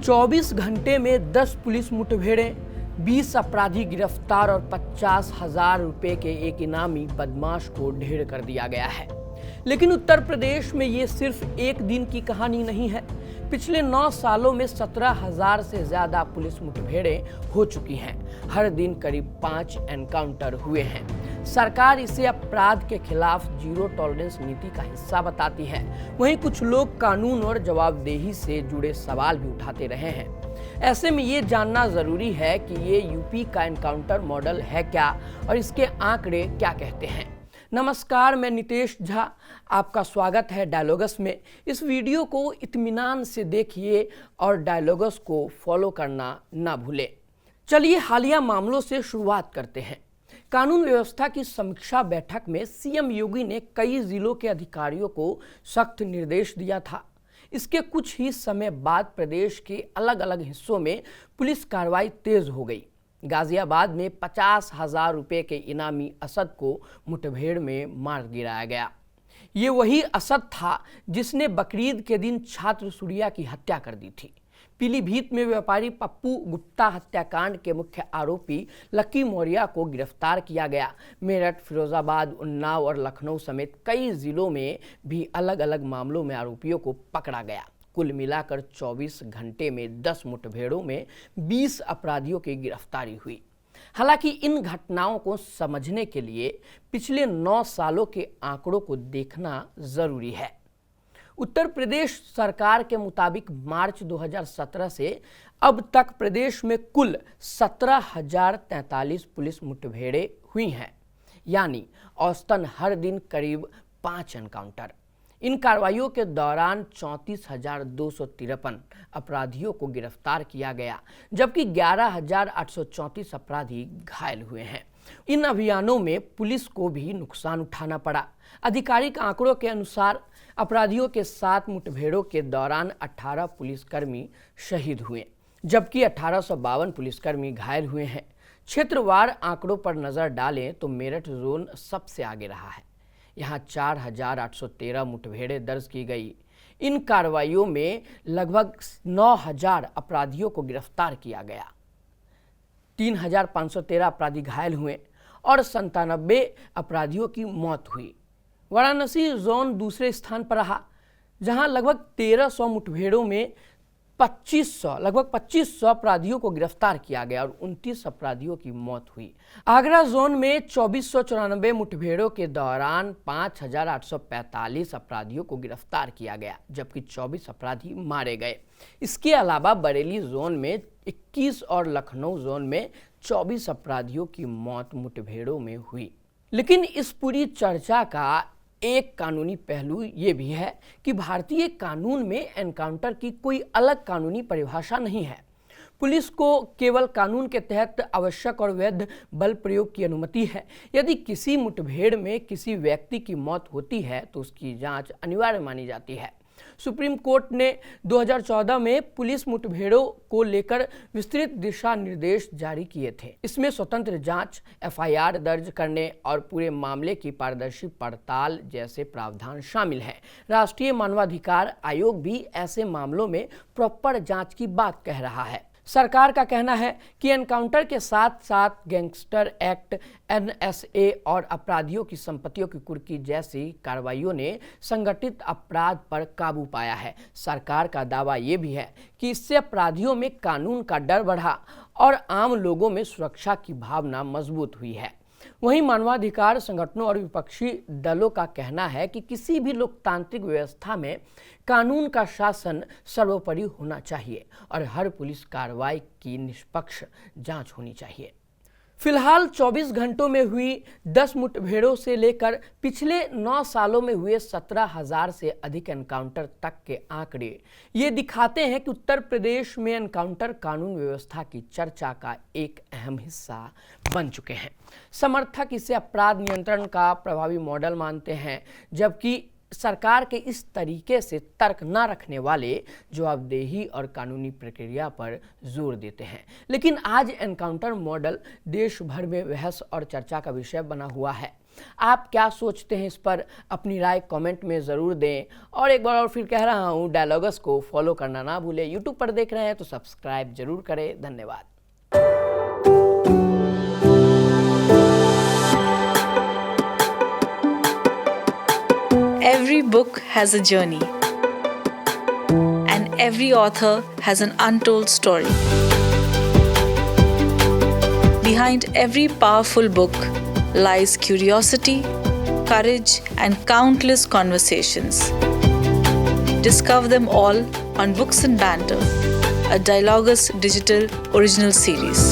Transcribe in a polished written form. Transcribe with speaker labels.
Speaker 1: 24 घंटे में 10 पुलिस मुठभेड़ें, 20 अपराधी गिरफ्तार और 50,000 रुपए के एक इनामी बदमाश को ढेर कर दिया गया है। लेकिन उत्तर प्रदेश में ये सिर्फ एक दिन की कहानी नहीं है। पिछले 9 सालों में 17,000 से ज्यादा पुलिस मुठभेड़ें हो चुकी हैं। हर दिन करीब 5 एनकाउंटर हुए हैं। सरकार इसे अपराध के खिलाफ जीरो टॉलरेंस नीति का हिस्सा बताती है। वहीं कुछ लोग कानून और जवाबदेही से जुड़े सवाल भी उठाते रहे हैं। ऐसे में ये जानना जरूरी है कि ये यूपी का एनकाउंटर मॉडल है क्या और इसके आंकड़े क्या कहते हैं। नमस्कार, मैं नितेश झा, आपका स्वागत है डायलॉगस में। इस वीडियो को इत्मीनान से देखिए और डायलॉगस को फॉलो करना ना भूलें। चलिए हालिया मामलों से शुरुआत करते हैं। कानून व्यवस्था की समीक्षा बैठक में सीएम योगी ने कई जिलों के अधिकारियों को सख्त निर्देश दिया था। इसके कुछ ही समय बाद प्रदेश के अलग अलग हिस्सों में पुलिस कार्रवाई तेज हो गई। गाजियाबाद में 50,000 रुपए के इनामी असद को मुठभेड़ में मार गिराया गया। ये वही असद था जिसने बकरीद के दिन छात्र सूर्या की हत्या कर दी थी। पीलीभीत में व्यापारी पप्पू गुप्ता हत्याकांड के मुख्य आरोपी लकी मौर्या को गिरफ्तार किया गया। मेरठ, फिरोजाबाद, उन्नाव और लखनऊ समेत कई जिलों में भी अलग अलग मामलों में आरोपियों को पकड़ा गया। कुल मिलाकर 24 घंटे में 10 मुठभेड़ों में 20 अपराधियों की गिरफ्तारी हुई। हालांकि इन घटनाओं को समझने के लिए पिछले 9 सालों के आंकड़ों को देखना जरूरी है। उत्तर प्रदेश सरकार के मुताबिक मार्च 2017 से अब तक प्रदेश में कुल 17,043 पुलिस मुठभेड़ें हुई हैं, यानी औसतन हर दिन करीब 5 एनकाउंटर। इन कार्रवाइयों के दौरान 34,253 अपराधियों को गिरफ्तार किया गया, जबकि 11,834 अपराधी घायल हुए हैं। इन अभियानों में पुलिस को भी नुकसान उठाना पड़ा। आधिकारिक आंकड़ों के अनुसार अपराधियों के साथ मुठभेड़ों के दौरान 18 पुलिसकर्मी शहीद हुए, जबकि 1852 पुलिसकर्मी घायल हुए हैं। क्षेत्रवार आंकड़ों पर नजर डालें तो मेरठ जोन सबसे आगे रहा है। यहाँ 4,813 मुठभेड़ें दर्ज की गई। इन कार्रवाइयों में लगभग 9,000 अपराधियों को गिरफ्तार किया गया, 3,513 अपराधी घायल हुए और 97 अपराधियों की मौत हुई। वाराणसी जोन दूसरे स्थान पर रहा, जहां लगभग 1,300 मुठभेड़ों में लगभग 2,500 अपराधियों को गिरफ्तार किया गया और 29 अपराधियों की मौत हुई। आगरा जोन में 2,494 मुठभेड़ों के दौरान 5,845 अपराधियों को गिरफ्तार किया गया, जबकि 24 अपराधी मारे गए। इसके अलावा बरेली जोन में 21 और लखनऊ जोन में 24 अपराधियों की मौत मुठभेड़ों में हुई। लेकिन इस पूरी चर्चा का एक कानूनी पहलू ये भी है कि भारतीय कानून में एनकाउंटर की कोई अलग कानूनी परिभाषा नहीं है। पुलिस को केवल कानून के तहत आवश्यक और वैध बल प्रयोग की अनुमति है। यदि किसी मुठभेड़ में किसी व्यक्ति की मौत होती है तो उसकी जांच अनिवार्य मानी जाती है। सुप्रीम कोर्ट ने 2014 में पुलिस मुठभेड़ों को लेकर विस्तृत दिशा निर्देश जारी किए थे। इसमें स्वतंत्र जांच, एफआईआर दर्ज करने और पूरे मामले की पारदर्शी पड़ताल जैसे प्रावधान शामिल हैं। राष्ट्रीय मानवाधिकार आयोग भी ऐसे मामलों में प्रॉपर जांच की बात कह रहा है। सरकार का कहना है कि एनकाउंटर के साथ साथ गैंगस्टर एक्ट, एनएसए और अपराधियों की संपत्तियों की कुर्की जैसी कार्रवाइयों ने संगठित अपराध पर काबू पाया है। सरकार का दावा ये भी है कि इससे अपराधियों में कानून का डर बढ़ा और आम लोगों में सुरक्षा की भावना मजबूत हुई है। वहीं मानवाधिकार संगठनों और विपक्षी दलों का कहना है कि किसी भी लोकतांत्रिक व्यवस्था में कानून का शासन सर्वोपरि होना चाहिए और हर पुलिस कार्रवाई की निष्पक्ष जांच होनी चाहिए। फिलहाल 24 घंटों में हुई 10 मुठभेड़ों से लेकर पिछले 9 सालों में हुए 17,000 से अधिक एनकाउंटर तक के आंकड़े ये दिखाते हैं कि उत्तर प्रदेश में एनकाउंटर कानून व्यवस्था की चर्चा का एक अहम हिस्सा बन चुके हैं। समर्थक इसे अपराध नियंत्रण का प्रभावी मॉडल मानते हैं, जबकि सरकार के इस तरीके से तर्क न रखने वाले जवाबदेही और कानूनी प्रक्रिया पर जोर देते हैं। लेकिन आज एनकाउंटर मॉडल देश भर में बहस और चर्चा का विषय बना हुआ है। आप क्या सोचते हैं इस पर अपनी राय कमेंट में ज़रूर दें। और एक बार और फिर कह रहा हूँ, डायलॉगस को फॉलो करना ना भूलें। यूट्यूब पर देख रहे हैं तो सब्सक्राइब जरूर करें। धन्यवाद।
Speaker 2: Every book has a journey, and every author has an untold story. Behind every powerful book lies curiosity, courage, and countless conversations. Discover them all on Books and Banter, a Dialogus Digital original series.